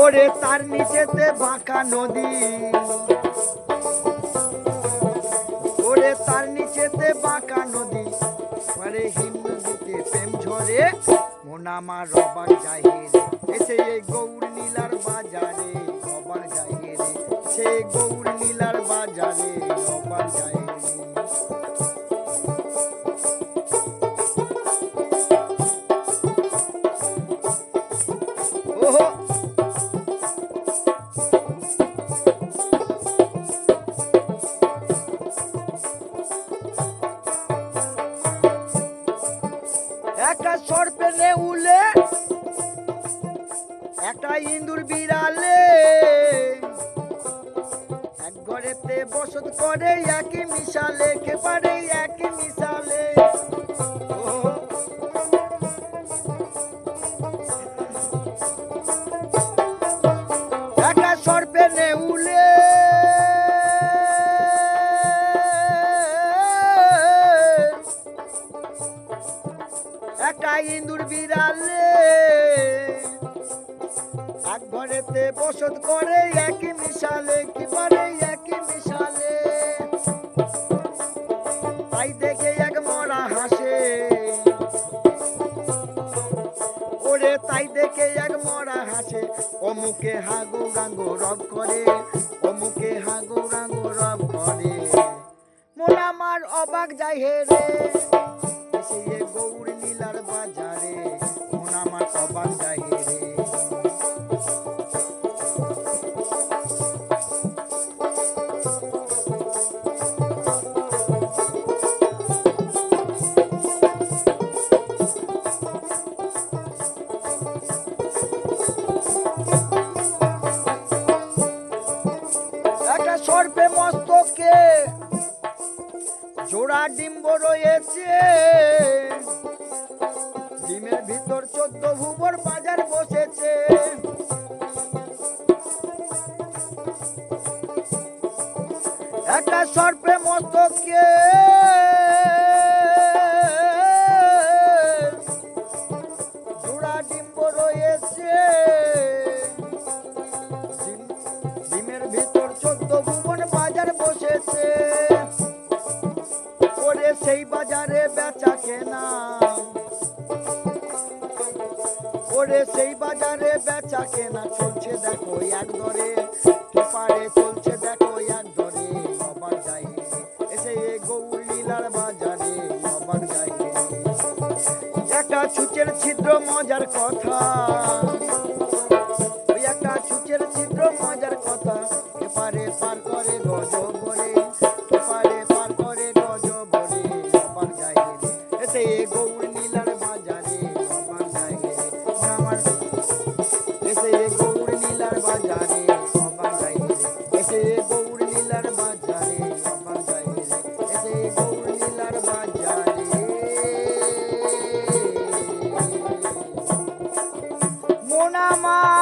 ওরে তার নিচেতে বাঁকা নদী, ওরে তার নিচেতে বাঁকা নদী, পরে হিমনদীতে প্রেম ঝরে, মন আমার অবাক যায় রে। এসে এই গৌর নীলার বাজারে অবাক যায় রে, সে গৌর নীলার বাজারে অবাক যায় রে। ওহো একটা সর্পে নেউলে, একটা ইন্দুর বিড়ালে, এক ঘরেতে বসত করে একই মিশালে, কে পারে একই মিশালে। একটা সর্পে নেউলে, একটা ইন্দুর বিড়ালে, এক ঘরেতে বসত করে একই মিশালে, কি পারে একই মিশালে। তাই দেখে এক মরা হাসে, ওরে তাই দেখে এক মরা হাসে, অমুকে হাগু গাঙ্গু রব করে, অমুকে হাগু গাঙ্গু রব করে, মন আমার অবাক যায় হে রে। সে গৌর নীলার বাজারে মন আমার অবাক যায় হে রে। একটা সর্পে মস্তকে জোড়া ডিম্ব রয়েছে, ডিমের ভিতর 14 ভুবর বাজার বসেছে। একটা সর্পে মস্তকে জোড়া ডিম্ব রয়েছে, ডিমের ভিতর 14 ভুবন বাজার বসেছে। ওরে সেই বাজারে বেচা কেনা, ওরে সেই বাজারে বেচা কেনা চলছে দেখো এক দরে, কি পারে চলছে দেখো এক দরে, অবাক যায় এসে গৌর লীলার বাজারে অবাক যায়। একটা ছুঁচের ছিদ্র মজার কথা, ওই একটা ছুঁচের ছিদ্র মজার কথা, কে পারে পার করে গজবরে, কে পারে পার করে গজবরে, অবাক যায় এসে গৌর লীলার বাজারে অবাক যায় আমার। এসে গৌর লীলার বাজারে অবাক যায়, এসে গৌর লীলার বাজারে অবাক যায়, এসে গৌর লীলার বাজারে মন আমার